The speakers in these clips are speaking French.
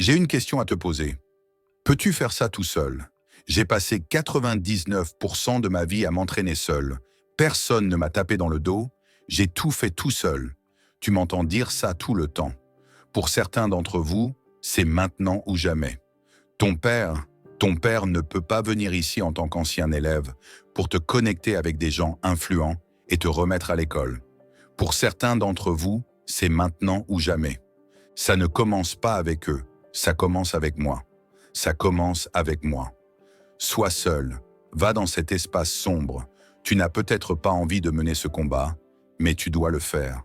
J'ai une question à te poser. Peux-tu faire ça tout seul? J'ai passé 99% de ma vie à m'entraîner seul. Personne ne m'a tapé dans le dos. J'ai tout fait tout seul. Tu m'entends dire ça tout le temps. Pour certains d'entre vous, c'est maintenant ou jamais. Ton père ne peut pas venir ici en tant qu'ancien élève pour te connecter avec des gens influents et te remettre à l'école. Pour certains d'entre vous, c'est maintenant ou jamais. Ça ne commence pas avec eux, ça commence avec moi. Ça commence avec moi. Sois seul, va dans cet espace sombre. Tu n'as peut-être pas envie de mener ce combat, mais tu dois le faire.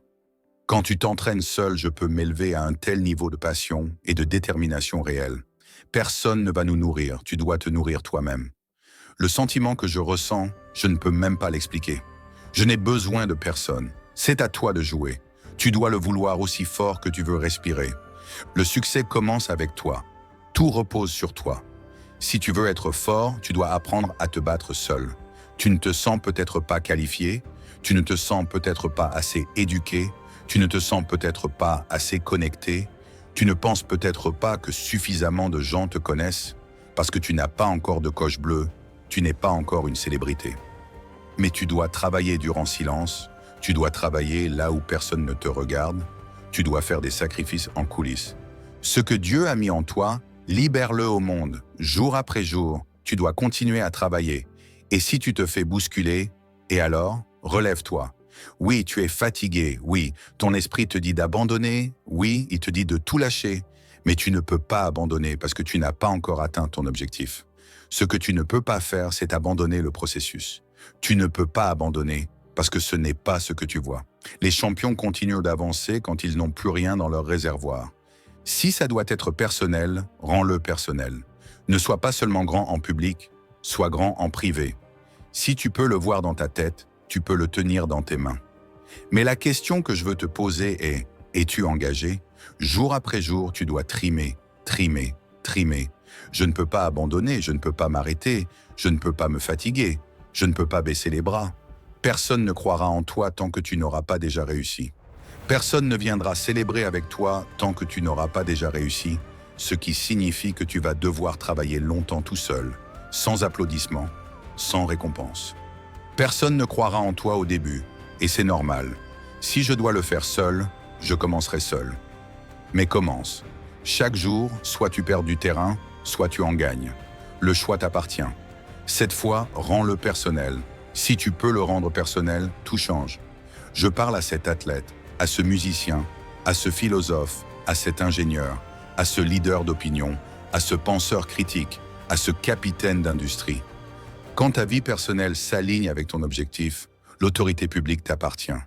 Quand tu t'entraînes seul, je peux m'élever à un tel niveau de passion et de détermination réelle. Personne ne va nous nourrir, tu dois te nourrir toi-même. Le sentiment que je ressens, je ne peux même pas l'expliquer. Je n'ai besoin de personne. C'est à toi de jouer. Tu dois le vouloir aussi fort que tu veux respirer. Le succès commence avec toi. Tout repose sur toi. Si tu veux être fort, tu dois apprendre à te battre seul. Tu ne te sens peut-être pas qualifié, tu ne te sens peut-être pas assez éduqué, tu ne te sens peut-être pas assez connecté, tu ne penses peut-être pas que suffisamment de gens te connaissent, parce que tu n'as pas encore de coche bleue, tu n'es pas encore une célébrité. Mais tu dois travailler durant silence, tu dois travailler là où personne ne te regarde, tu dois faire des sacrifices en coulisses. Ce que Dieu a mis en toi, libère-le au monde, jour après jour, tu dois continuer à travailler. Et si tu te fais bousculer, et alors, relève-toi. Oui, tu es fatigué, oui, ton esprit te dit d'abandonner, oui, il te dit de tout lâcher, mais tu ne peux pas abandonner parce que tu n'as pas encore atteint ton objectif. Ce que tu ne peux pas faire, c'est abandonner le processus. Tu ne peux pas abandonner parce que ce n'est pas ce que tu vois. Les champions continuent d'avancer quand ils n'ont plus rien dans leur réservoir. Si ça doit être personnel, rends-le personnel. Ne sois pas seulement grand en public, sois grand en privé. Si tu peux le voir dans ta tête, tu peux le tenir dans tes mains. Mais la question que je veux te poser est, es-tu engagé? Jour après jour, tu dois trimer, trimer, trimer. Je ne peux pas abandonner, je ne peux pas m'arrêter, je ne peux pas me fatiguer, je ne peux pas baisser les bras. Personne ne croira en toi tant que tu n'auras pas déjà réussi. Personne ne viendra célébrer avec toi tant que tu n'auras pas déjà réussi, ce qui signifie que tu vas devoir travailler longtemps tout seul, sans applaudissements, sans récompense. Personne ne croira en toi au début, et c'est normal. Si je dois le faire seul, je commencerai seul. Mais commence. Chaque jour, soit tu perds du terrain, soit tu en gagnes. Le choix t'appartient. Cette fois, rends-le personnel. Si tu peux le rendre personnel, tout change. Je parle à cet athlète, à ce musicien, à ce philosophe, à cet ingénieur, à ce leader d'opinion, à ce penseur critique, à ce capitaine d'industrie. Quand ta vie personnelle s'aligne avec ton objectif, l'autorité publique t'appartient.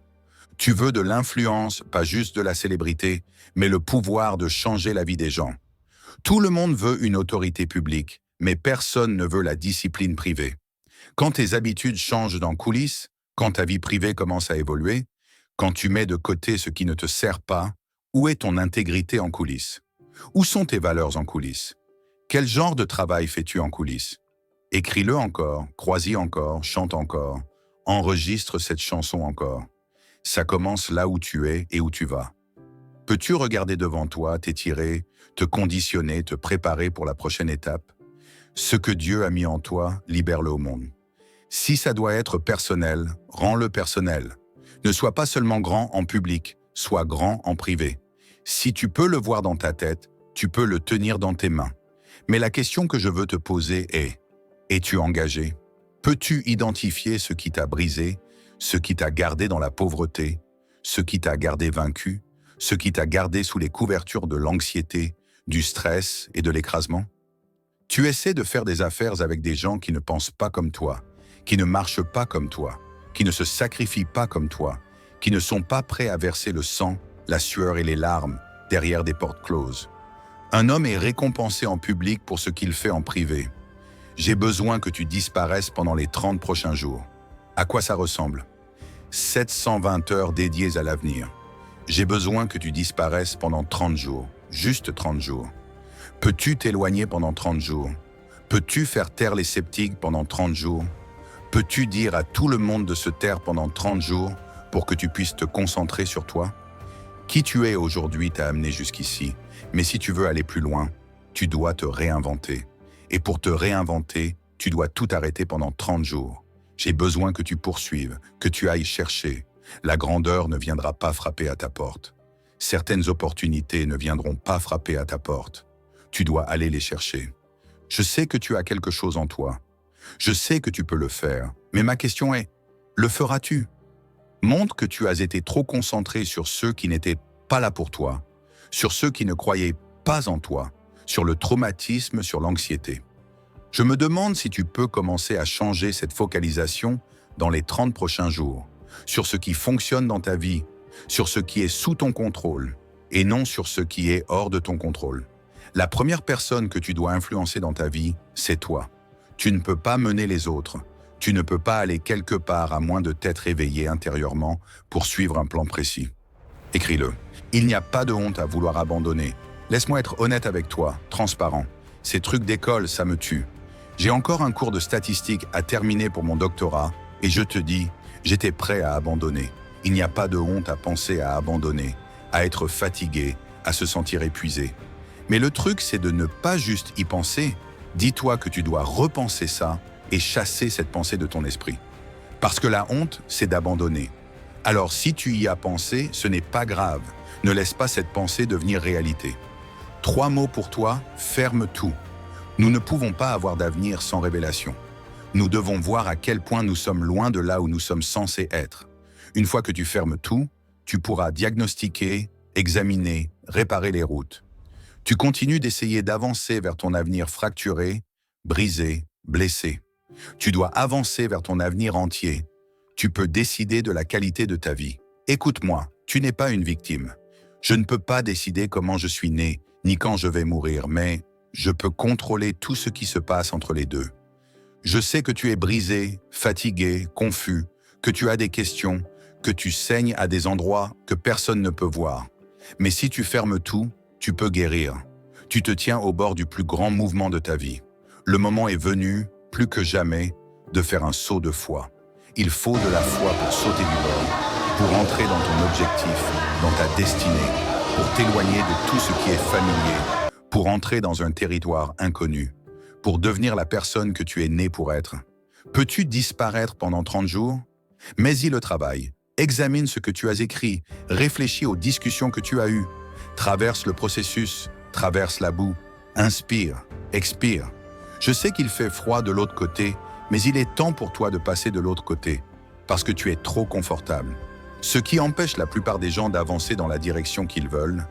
Tu veux de l'influence, pas juste de la célébrité, mais le pouvoir de changer la vie des gens. Tout le monde veut une autorité publique, mais personne ne veut la discipline privée. Quand tes habitudes changent dans coulisses, quand ta vie privée commence à évoluer, quand tu mets de côté ce qui ne te sert pas, où est ton intégrité en coulisses? Où sont tes valeurs en coulisses? Quel genre de travail fais-tu en coulisses? Écris-le encore, crois-y encore, chante encore, enregistre cette chanson encore. Ça commence là où tu es et où tu vas. Peux-tu regarder devant toi, t'étirer, te conditionner, te préparer pour la prochaine étape? Ce que Dieu a mis en toi, libère-le au monde. Si ça doit être personnel, rends-le personnel. Ne sois pas seulement grand en public, sois grand en privé. Si tu peux le voir dans ta tête, tu peux le tenir dans tes mains. Mais la question que je veux te poser est, es-tu engagé? Peux-tu identifier ce qui t'a brisé, ce qui t'a gardé dans la pauvreté, ce qui t'a gardé vaincu, ce qui t'a gardé sous les couvertures de l'anxiété, du stress et de l'écrasement? Tu essaies de faire des affaires avec des gens qui ne pensent pas comme toi, qui ne marchent pas comme toi, qui ne se sacrifient pas comme toi, qui ne sont pas prêts à verser le sang, la sueur et les larmes derrière des portes closes. Un homme est récompensé en public pour ce qu'il fait en privé. J'ai besoin que tu disparaisses pendant les 30 prochains jours. À quoi ça ressemble? 720 heures dédiées à l'avenir. J'ai besoin que tu disparaisses pendant 30 jours, juste 30 jours. Peux-tu t'éloigner pendant 30 jours? Peux-tu faire taire les sceptiques pendant 30 jours? Peux-tu dire à tout le monde de se taire pendant 30 jours pour que tu puisses te concentrer sur toi? Qui tu es aujourd'hui t'a amené jusqu'ici, mais si tu veux aller plus loin, tu dois te réinventer. Et pour te réinventer, tu dois tout arrêter pendant 30 jours. J'ai besoin que tu poursuives, que tu ailles chercher. La grandeur ne viendra pas frapper à ta porte. Certaines opportunités ne viendront pas frapper à ta porte. Tu dois aller les chercher. Je sais que tu as quelque chose en toi. Je sais que tu peux le faire. Mais ma question est, le feras-tu? Montre que tu as été trop concentré sur ceux qui n'étaient pas là pour toi, sur ceux qui ne croyaient pas en toi, sur le traumatisme, sur l'anxiété. Je me demande si tu peux commencer à changer cette focalisation dans les 30 prochains jours, sur ce qui fonctionne dans ta vie, sur ce qui est sous ton contrôle, et non sur ce qui est hors de ton contrôle. La première personne que tu dois influencer dans ta vie, c'est toi. Tu ne peux pas mener les autres. Tu ne peux pas aller quelque part à moins de t'être éveillé intérieurement pour suivre un plan précis. Écris-le. Il n'y a pas de honte à vouloir abandonner. Laisse-moi être honnête avec toi, transparent. Ces trucs d'école, ça me tue. J'ai encore un cours de statistique à terminer pour mon doctorat et je te dis, j'étais prêt à abandonner. Il n'y a pas de honte à penser à abandonner, à être fatigué, à se sentir épuisé. Mais le truc, c'est de ne pas juste y penser. Dis-toi que tu dois repenser ça et chasser cette pensée de ton esprit. Parce que la honte, c'est d'abandonner. Alors si tu y as pensé, ce n'est pas grave. Ne laisse pas cette pensée devenir réalité. 3 mots pour toi, ferme tout. Nous ne pouvons pas avoir d'avenir sans révélation. Nous devons voir à quel point nous sommes loin de là où nous sommes censés être. Une fois que tu fermes tout, tu pourras diagnostiquer, examiner, réparer les routes. Tu continues d'essayer d'avancer vers ton avenir fracturé, brisé, blessé. Tu dois avancer vers ton avenir entier. Tu peux décider de la qualité de ta vie. Écoute-moi, tu n'es pas une victime. Je ne peux pas décider comment je suis né, ni quand je vais mourir, mais je peux contrôler tout ce qui se passe entre les deux. Je sais que tu es brisé, fatigué, confus, que tu as des questions, que tu saignes à des endroits que personne ne peut voir. Mais si tu fermes tout, tu peux guérir. Tu te tiens au bord du plus grand mouvement de ta vie. Le moment est venu, plus que jamais, de faire un saut de foi. Il faut de la foi pour sauter du bord, pour entrer dans ton objectif, dans ta destinée, pour t'éloigner de tout ce qui est familier, pour entrer dans un territoire inconnu, pour devenir la personne que tu es né pour être. Peux-tu disparaître pendant 30 jours? Mets-y le travail. Examine ce que tu as écrit, réfléchis aux discussions que tu as eues. Traverse le processus, traverse la boue, inspire, expire. Je sais qu'il fait froid de l'autre côté, mais il est temps pour toi de passer de l'autre côté, parce que tu es trop confortable. Ce qui empêche la plupart des gens d'avancer dans la direction qu'ils veulent,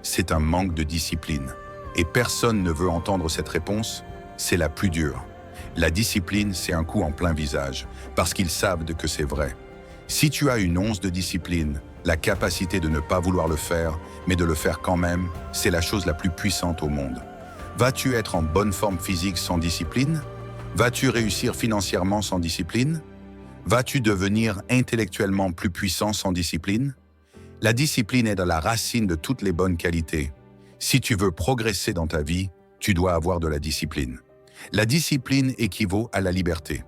c'est un manque de discipline. Et personne ne veut entendre cette réponse, c'est la plus dure. La discipline, c'est un coup en plein visage, parce qu'ils savent que c'est vrai. Si tu as une once de discipline, la capacité de ne pas vouloir le faire, mais de le faire quand même, c'est la chose la plus puissante au monde. Vas-tu être en bonne forme physique sans discipline? Vas-tu réussir financièrement sans discipline? Vas-tu devenir intellectuellement plus puissant sans discipline? La discipline est à la racine de toutes les bonnes qualités. Si tu veux progresser dans ta vie, tu dois avoir de la discipline. La discipline équivaut à la liberté.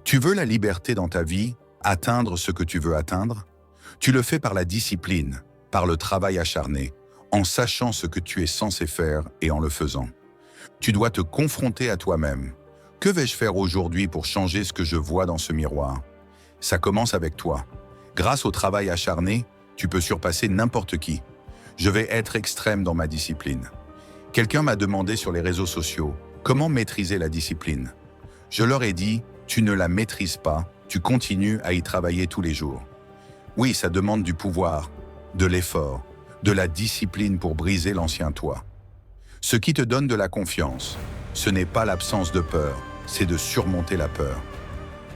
Tu veux la liberté dans ta vie, atteindre ce que tu veux atteindre? Tu le fais par la discipline, par le travail acharné, en sachant ce que tu es censé faire et en le faisant. Tu dois te confronter à toi-même. Que vais-je faire aujourd'hui pour changer ce que je vois dans ce miroir? Ça commence avec toi. Grâce au travail acharné, tu peux surpasser n'importe qui. Je vais être extrême dans ma discipline. Quelqu'un m'a demandé sur les réseaux sociaux comment maîtriser la discipline. Je leur ai dit, tu ne la maîtrises pas, tu continues à y travailler tous les jours. Oui, ça demande du pouvoir, de l'effort, de la discipline pour briser l'ancien toi. Ce qui te donne de la confiance, ce n'est pas l'absence de peur, c'est de surmonter la peur.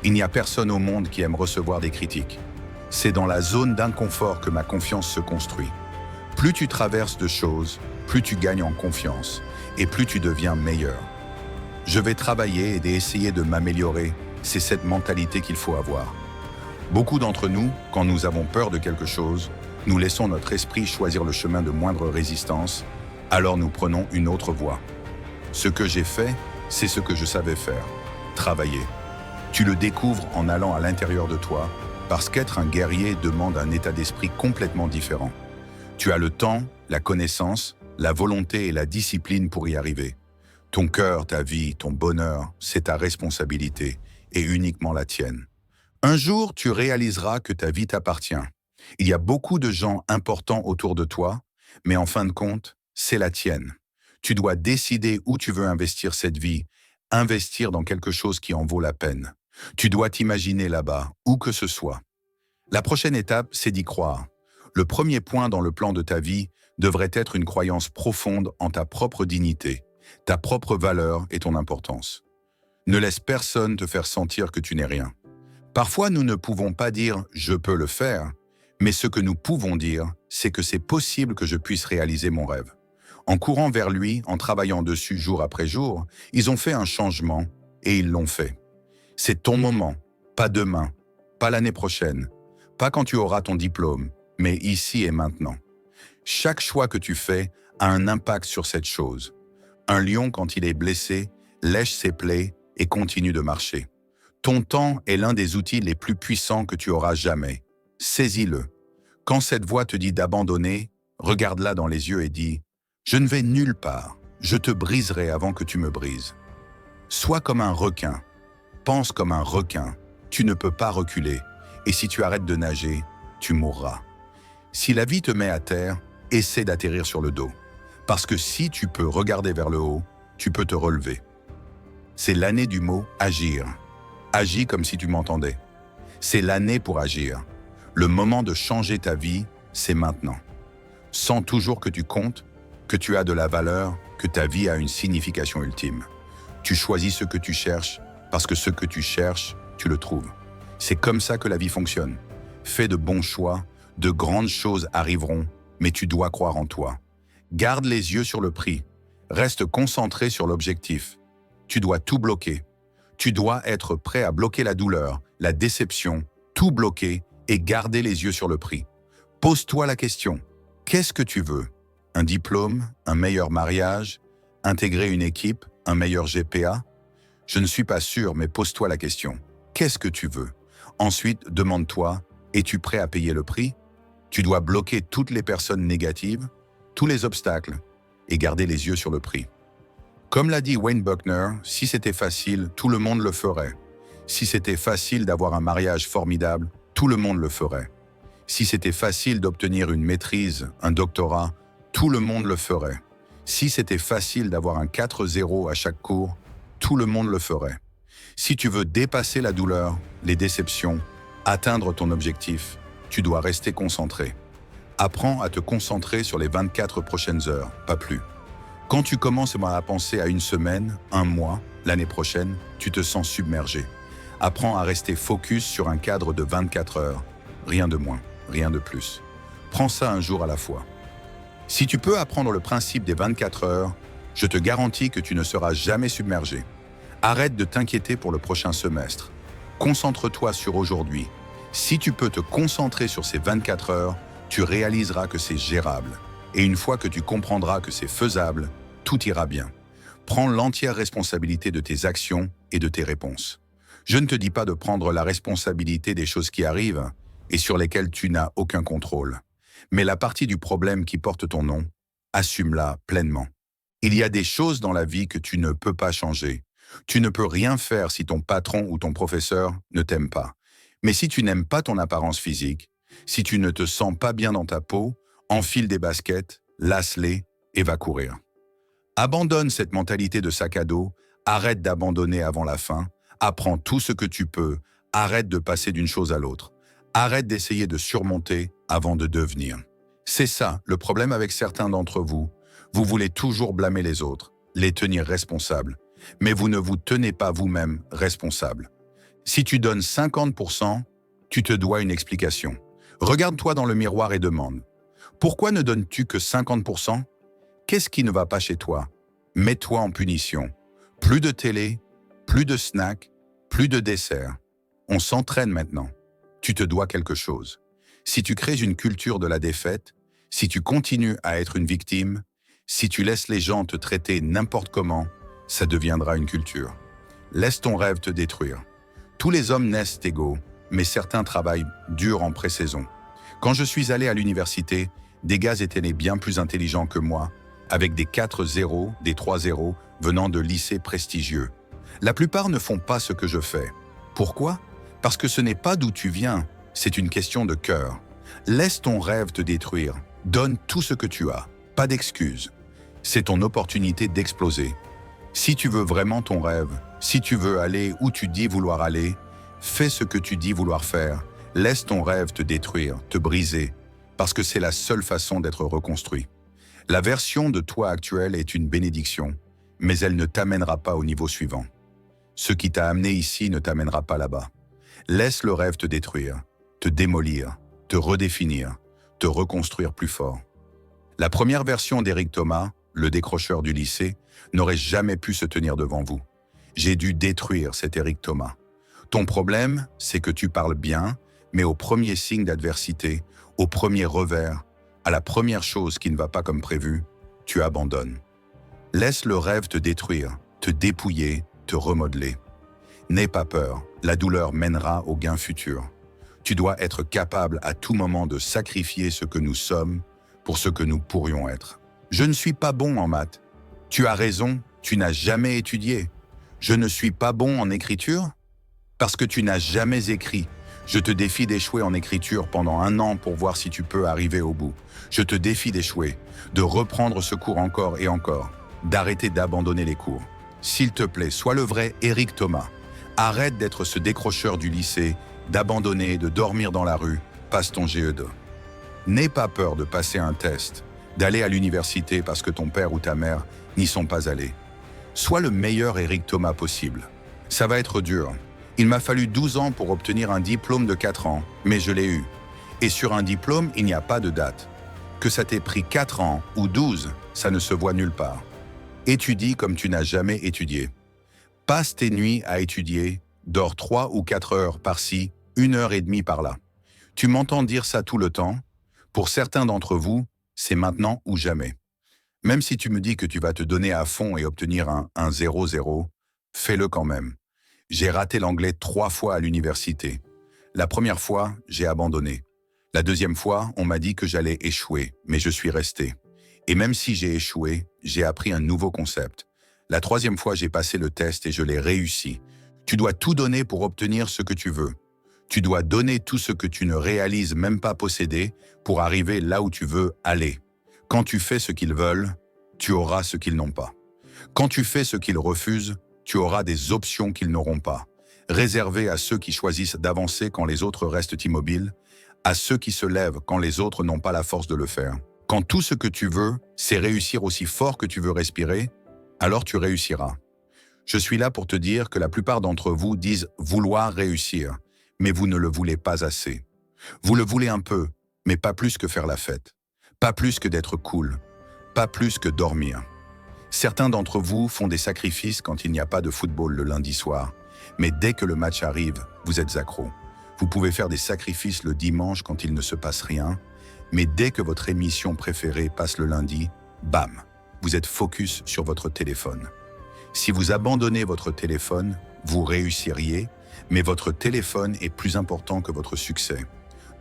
Il n'y a personne au monde qui aime recevoir des critiques. C'est dans la zone d'inconfort que ma confiance se construit. Plus tu traverses de choses, plus tu gagnes en confiance et plus tu deviens meilleur. Je vais travailler et essayer de m'améliorer, c'est cette mentalité qu'il faut avoir. Beaucoup d'entre nous, quand nous avons peur de quelque chose, nous laissons notre esprit choisir le chemin de moindre résistance, alors nous prenons une autre voie. Ce que j'ai fait, c'est ce que je savais faire, travailler. Tu le découvres en allant à l'intérieur de toi, parce qu'être un guerrier demande un état d'esprit complètement différent. Tu as le temps, la connaissance, la volonté et la discipline pour y arriver. Ton cœur, ta vie, ton bonheur, c'est ta responsabilité et uniquement la tienne. Un jour, tu réaliseras que ta vie t'appartient. Il y a beaucoup de gens importants autour de toi, mais en fin de compte, c'est la tienne. Tu dois décider où tu veux investir cette vie, investir dans quelque chose qui en vaut la peine. Tu dois t'imaginer là-bas, où que ce soit. La prochaine étape, c'est d'y croire. Le premier point dans le plan de ta vie devrait être une croyance profonde en ta propre dignité, ta propre valeur et ton importance. Ne laisse personne te faire sentir que tu n'es rien. Parfois, nous ne pouvons pas dire « je peux le faire », mais ce que nous pouvons dire, c'est que c'est possible que je puisse réaliser mon rêve. En courant vers lui, en travaillant dessus jour après jour, ils ont fait un changement et ils l'ont fait. C'est ton moment, pas demain, pas l'année prochaine, pas quand tu auras ton diplôme, mais ici et maintenant. Chaque choix que tu fais a un impact sur cette chose. Un lion, quand il est blessé, lèche ses plaies et continue de marcher. Ton temps est l'un des outils les plus puissants que tu auras jamais. Saisis-le. Quand cette voix te dit d'abandonner, regarde-la dans les yeux et dis « Je ne vais nulle part, je te briserai avant que tu me brises. » Sois comme un requin, pense comme un requin, tu ne peux pas reculer, et si tu arrêtes de nager, tu mourras. Si la vie te met à terre, essaie d'atterrir sur le dos, parce que si tu peux regarder vers le haut, tu peux te relever. C'est l'année du mot « agir ». Agis comme si tu m'entendais. C'est l'année pour agir. Le moment de changer ta vie, c'est maintenant. Sens toujours que tu comptes, que tu as de la valeur, que ta vie a une signification ultime. Tu choisis ce que tu cherches, parce que ce que tu cherches, tu le trouves. C'est comme ça que la vie fonctionne. Fais de bons choix, de grandes choses arriveront, mais tu dois croire en toi. Garde les yeux sur le prix. Reste concentré sur l'objectif. Tu dois tout bloquer. Tu dois être prêt à bloquer la douleur, la déception, tout bloquer et garder les yeux sur le prix. Pose-toi la question, qu'est-ce que tu veux? Un diplôme, un meilleur mariage, intégrer une équipe, un meilleur GPA? Je ne suis pas sûr, mais pose-toi la question, qu'est-ce que tu veux? Ensuite, demande-toi, es-tu prêt à payer le prix? Tu dois bloquer toutes les personnes négatives, tous les obstacles et garder les yeux sur le prix. Comme l'a dit Wayne Buckner, si c'était facile, tout le monde le ferait. Si c'était facile d'avoir un mariage formidable, tout le monde le ferait. Si c'était facile d'obtenir une maîtrise, un doctorat, tout le monde le ferait. Si c'était facile d'avoir un 4-0 à chaque cours, tout le monde le ferait. Si tu veux dépasser la douleur, les déceptions, atteindre ton objectif, tu dois rester concentré. Apprends à te concentrer sur les 24 prochaines heures, pas plus. Quand tu commences à penser à une semaine, un mois, l'année prochaine, tu te sens submergé. Apprends à rester focus sur un cadre de 24 heures. Rien de moins, rien de plus. Prends ça un jour à la fois. Si tu peux apprendre le principe des 24 heures, je te garantis que tu ne seras jamais submergé. Arrête de t'inquiéter pour le prochain semestre. Concentre-toi sur aujourd'hui. Si tu peux te concentrer sur ces 24 heures, tu réaliseras que c'est gérable. Et une fois que tu comprendras que c'est faisable, tout ira bien. Prends l'entière responsabilité de tes actions et de tes réponses. Je ne te dis pas de prendre la responsabilité des choses qui arrivent et sur lesquelles tu n'as aucun contrôle. Mais la partie du problème qui porte ton nom, assume-la pleinement. Il y a des choses dans la vie que tu ne peux pas changer. Tu ne peux rien faire si ton patron ou ton professeur ne t'aime pas. Mais si tu n'aimes pas ton apparence physique, si tu ne te sens pas bien dans ta peau, enfile des baskets, lasse-les et va courir. Abandonne cette mentalité de sac à dos, arrête d'abandonner avant la fin, apprends tout ce que tu peux, arrête de passer d'une chose à l'autre, arrête d'essayer de surmonter avant de devenir. C'est ça le problème avec certains d'entre vous. Vous voulez toujours blâmer les autres, les tenir responsables, mais vous ne vous tenez pas vous-même responsable. Si tu donnes 50%, tu te dois une explication. Regarde-toi dans le miroir et demande « Pourquoi ne donnes-tu que 50% ? Qu'est-ce qui ne va pas chez toi ? Mets-toi en punition. Plus de télé, plus de snacks, plus de desserts. On s'entraîne maintenant. Tu te dois quelque chose. Si tu crées une culture de la défaite, si tu continues à être une victime, si tu laisses les gens te traiter n'importe comment, ça deviendra une culture. Laisse ton rêve te détruire. Tous les hommes naissent égaux, mais certains travaillent dur en pré-saison. Quand je suis allé à l'université, des gars étaient nés bien plus intelligents que moi, avec des 4-0, des 3-0 venant de lycées prestigieux. La plupart ne font pas ce que je fais. Pourquoi? Parce que ce n'est pas d'où tu viens, c'est une question de cœur. Laisse ton rêve te détruire. Donne tout ce que tu as. Pas d'excuses. C'est ton opportunité d'exploser. Si tu veux vraiment ton rêve, si tu veux aller où tu dis vouloir aller, fais ce que tu dis vouloir faire. Laisse ton rêve te détruire, te briser, parce que c'est la seule façon d'être reconstruit. La version de toi actuelle est une bénédiction, mais elle ne t'amènera pas au niveau suivant. Ce qui t'a amené ici ne t'amènera pas là-bas. Laisse le rêve te détruire, te démolir, te redéfinir, te reconstruire plus fort. La première version d'Éric Thomas, le décrocheur du lycée, n'aurait jamais pu se tenir devant vous. J'ai dû détruire cet Éric Thomas. Ton problème, c'est que tu parles bien, mais au premier signe d'adversité, au premier revers, à la première chose qui ne va pas comme prévu, tu abandonnes. Laisse le rêve te détruire, te dépouiller, te remodeler. N'aie pas peur, la douleur mènera au gain futur. Tu dois être capable à tout moment de sacrifier ce que nous sommes pour ce que nous pourrions être. Je ne suis pas bon en maths. Tu as raison, tu n'as jamais étudié. Je ne suis pas bon en écriture parce que tu n'as jamais écrit. Je te défie d'échouer en écriture pendant 1 an pour voir si tu peux arriver au bout. Je te défie d'échouer, de reprendre ce cours encore et encore, d'arrêter d'abandonner les cours. S'il te plaît, sois le vrai Éric Thomas. Arrête d'être ce décrocheur du lycée, d'abandonner, de dormir dans la rue, passe ton GE2. N'aie pas peur de passer un test, d'aller à l'université parce que ton père ou ta mère n'y sont pas allés. Sois le meilleur Éric Thomas possible. Ça va être dur. Il m'a fallu 12 ans pour obtenir un diplôme de 4 ans, mais je l'ai eu. Et sur un diplôme, il n'y a pas de date. Que ça t'ait pris 4 ans ou 12, ça ne se voit nulle part. Étudie comme tu n'as jamais étudié. Passe tes nuits à étudier, dors 3 ou 4 heures par-ci, 1 heure et demie par-là. Tu m'entends dire ça tout le temps? Pour certains d'entre vous, c'est maintenant ou jamais. Même si tu me dis que tu vas te donner à fond et obtenir un 0-0, fais-le quand même. J'ai raté l'anglais 3 fois à l'université. La première fois, j'ai abandonné. La deuxième fois, on m'a dit que j'allais échouer, mais je suis resté. Et même si j'ai échoué, j'ai appris un nouveau concept. La troisième fois, j'ai passé le test et je l'ai réussi. Tu dois tout donner pour obtenir ce que tu veux. Tu dois donner tout ce que tu ne réalises même pas posséder pour arriver là où tu veux aller. Quand tu fais ce qu'ils veulent, tu auras ce qu'ils n'ont pas. Quand tu fais ce qu'ils refusent, tu auras des options qu'ils n'auront pas. Réservées à ceux qui choisissent d'avancer quand les autres restent immobiles, à ceux qui se lèvent quand les autres n'ont pas la force de le faire. Quand tout ce que tu veux, c'est réussir aussi fort que tu veux respirer, alors tu réussiras. Je suis là pour te dire que la plupart d'entre vous disent vouloir réussir, mais vous ne le voulez pas assez. Vous le voulez un peu, mais pas plus que faire la fête. Pas plus que d'être cool. Pas plus que dormir. Certains d'entre vous font des sacrifices quand il n'y a pas de football le lundi soir, mais dès que le match arrive, vous êtes accro. Vous pouvez faire des sacrifices le dimanche quand il ne se passe rien, mais dès que votre émission préférée passe le lundi, bam, vous êtes focus sur votre téléphone. Si vous abandonnez votre téléphone, vous réussiriez, mais votre téléphone est plus important que votre succès.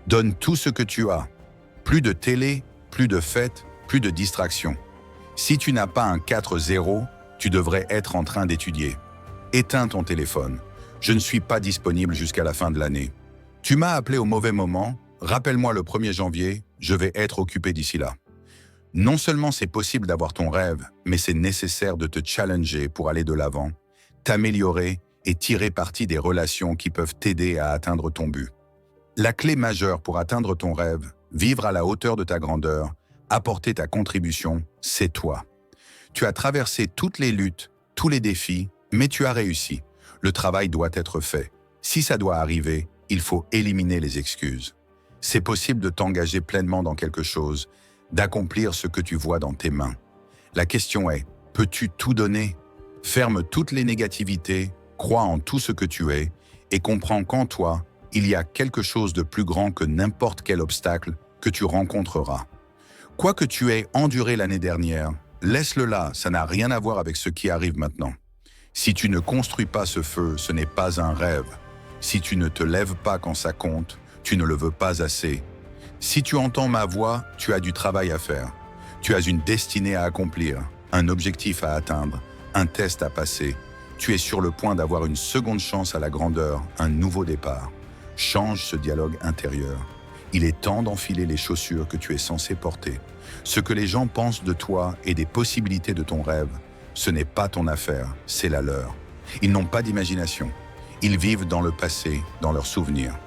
Donne tout ce que tu as. Plus de télé, plus de fêtes, plus de distractions. Si tu n'as pas un 4-0, tu devrais être en train d'étudier. Éteins ton téléphone. Je ne suis pas disponible jusqu'à la fin de l'année. Tu m'as appelé au mauvais moment, rappelle-moi le 1er janvier, je vais être occupé d'ici là. Non seulement c'est possible d'avoir ton rêve, mais c'est nécessaire de te challenger pour aller de l'avant, t'améliorer et tirer parti des relations qui peuvent t'aider à atteindre ton but. La clé majeure pour atteindre ton rêve, vivre à la hauteur de ta grandeur, apporter ta contribution, c'est toi. Tu as traversé toutes les luttes, tous les défis, mais tu as réussi. Le travail doit être fait. Si ça doit arriver, il faut éliminer les excuses. C'est possible de t'engager pleinement dans quelque chose, d'accomplir ce que tu vois dans tes mains. La question est, peux-tu tout donner? Ferme toutes les négativités, crois en tout ce que tu es et comprends qu'en toi, il y a quelque chose de plus grand que n'importe quel obstacle que tu rencontreras. Quoi que tu aies enduré l'année dernière, laisse-le là, ça n'a rien à voir avec ce qui arrive maintenant. Si tu ne construis pas ce feu, ce n'est pas un rêve. Si tu ne te lèves pas quand ça compte, tu ne le veux pas assez. Si tu entends ma voix, tu as du travail à faire. Tu as une destinée à accomplir, un objectif à atteindre, un test à passer. Tu es sur le point d'avoir une seconde chance à la grandeur, un nouveau départ. Change ce dialogue intérieur. Il est temps d'enfiler les chaussures que tu es censé porter. Ce que les gens pensent de toi et des possibilités de ton rêve, ce n'est pas ton affaire, c'est la leur. Ils n'ont pas d'imagination. Ils vivent dans le passé, dans leurs souvenirs.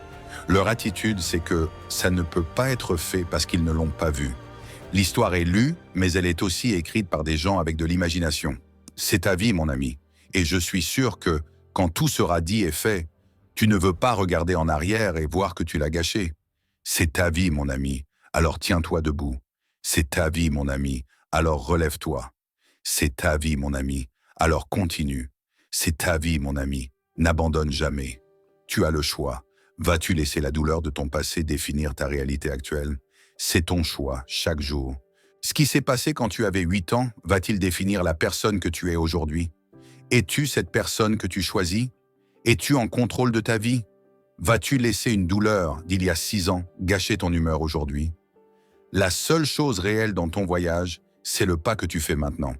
Leur attitude, c'est que ça ne peut pas être fait parce qu'ils ne l'ont pas vu. L'histoire est lue, mais elle est aussi écrite par des gens avec de l'imagination. C'est ta vie, mon ami. Et je suis sûr que, quand tout sera dit et fait, tu ne veux pas regarder en arrière et voir que tu l'as gâché. C'est ta vie, mon ami, alors tiens-toi debout. C'est ta vie, mon ami, alors relève-toi. C'est ta vie, mon ami, alors continue. C'est ta vie, mon ami, n'abandonne jamais. Tu as le choix. Vas-tu laisser la douleur de ton passé définir ta réalité actuelle? C'est ton choix, chaque jour. Ce qui s'est passé quand tu avais 8 ans, va-t-il définir la personne que tu es aujourd'hui? Es-tu cette personne que tu choisis? Es-tu en contrôle de ta vie? Vas-tu laisser une douleur d'il y a 6 ans gâcher ton humeur aujourd'hui? La seule chose réelle dans ton voyage, c'est le pas que tu fais maintenant.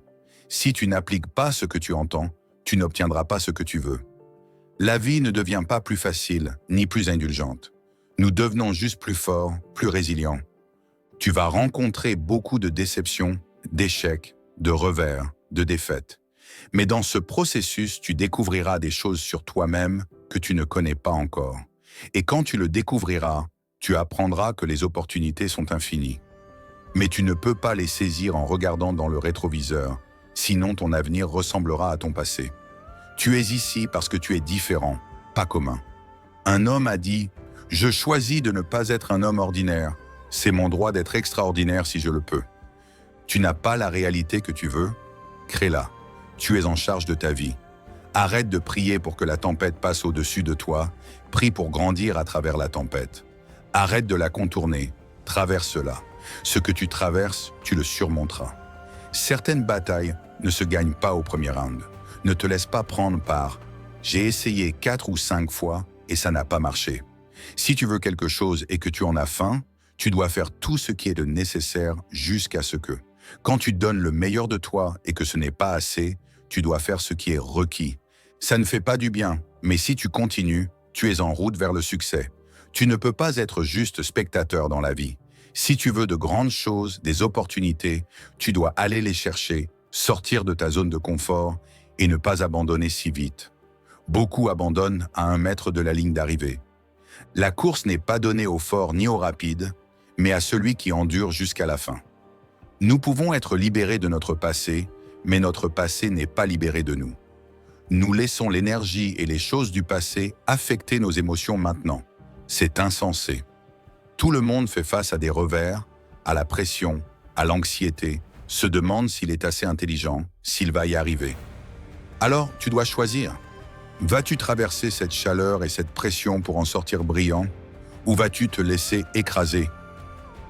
Si tu n'appliques pas ce que tu entends, tu n'obtiendras pas ce que tu veux. La vie ne devient pas plus facile, ni plus indulgente. Nous devenons juste plus forts, plus résilients. Tu vas rencontrer beaucoup de déceptions, d'échecs, de revers, de défaites. Mais dans ce processus, tu découvriras des choses sur toi-même que tu ne connais pas encore. Et quand tu le découvriras, tu apprendras que les opportunités sont infinies. Mais tu ne peux pas les saisir en regardant dans le rétroviseur, sinon ton avenir ressemblera à ton passé. Tu es ici parce que tu es différent, pas commun. Un homme a dit « Je choisis de ne pas être un homme ordinaire. C'est mon droit d'être extraordinaire si je le peux. » Tu n'as pas la réalité que tu veux? Crée-la. Tu es en charge de ta vie. Arrête de prier pour que la tempête passe au-dessus de toi. Prie pour grandir à travers la tempête. Arrête de la contourner. Traverse-la. Ce que tu traverses, tu le surmonteras. Certaines batailles ne se gagnent pas au premier round. Ne te laisse pas prendre par « J'ai essayé 4 ou 5 fois et ça n'a pas marché ». Si tu veux quelque chose et que tu en as faim, tu dois faire tout ce qui est de nécessaire jusqu'à ce que. Quand tu donnes le meilleur de toi et que ce n'est pas assez, tu dois faire ce qui est requis. Ça ne fait pas du bien, mais si tu continues, tu es en route vers le succès. Tu ne peux pas être juste spectateur dans la vie. Si tu veux de grandes choses, des opportunités, tu dois aller les chercher, sortir de ta zone de confort et ne pas abandonner si vite. Beaucoup abandonnent à 1 mètre de la ligne d'arrivée. La course n'est pas donnée au fort ni au rapide, mais à celui qui endure jusqu'à la fin. Nous pouvons être libérés de notre passé, mais notre passé n'est pas libéré de nous. Nous laissons l'énergie et les choses du passé affecter nos émotions maintenant. C'est insensé. Tout le monde fait face à des revers, à la pression, à l'anxiété, se demande s'il est assez intelligent, s'il va y arriver. Alors, tu dois choisir. Vas-tu traverser cette chaleur et cette pression pour en sortir brillant, ou vas-tu te laisser écraser?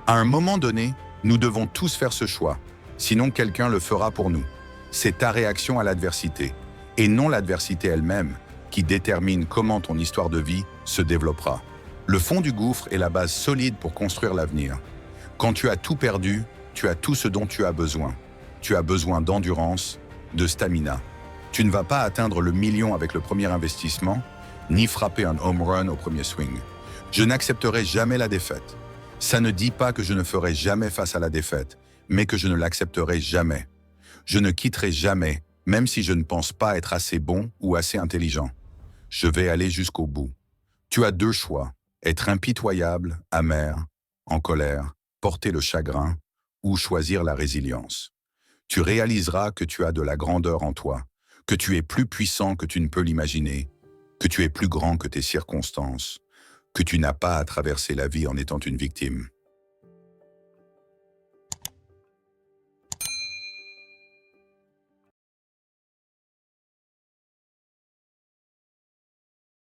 À un moment donné, nous devons tous faire ce choix, sinon quelqu'un le fera pour nous. C'est ta réaction à l'adversité, et non l'adversité elle-même, qui détermine comment ton histoire de vie se développera. Le fond du gouffre est la base solide pour construire l'avenir. Quand tu as tout perdu, tu as tout ce dont tu as besoin. Tu as besoin d'endurance, de stamina. Tu ne vas pas atteindre le million avec le premier investissement, ni frapper un home run au premier swing. Je n'accepterai jamais la défaite. Ça ne dit pas que je ne ferai jamais face à la défaite, mais que je ne l'accepterai jamais. Je ne quitterai jamais, même si je ne pense pas être assez bon ou assez intelligent. Je vais aller jusqu'au bout. Tu as 2 choix, être impitoyable, amer, en colère, porter le chagrin, ou choisir la résilience. Tu réaliseras que tu as de la grandeur en toi, que tu es plus puissant que tu ne peux l'imaginer, que tu es plus grand que tes circonstances, que tu n'as pas à traverser la vie en étant une victime.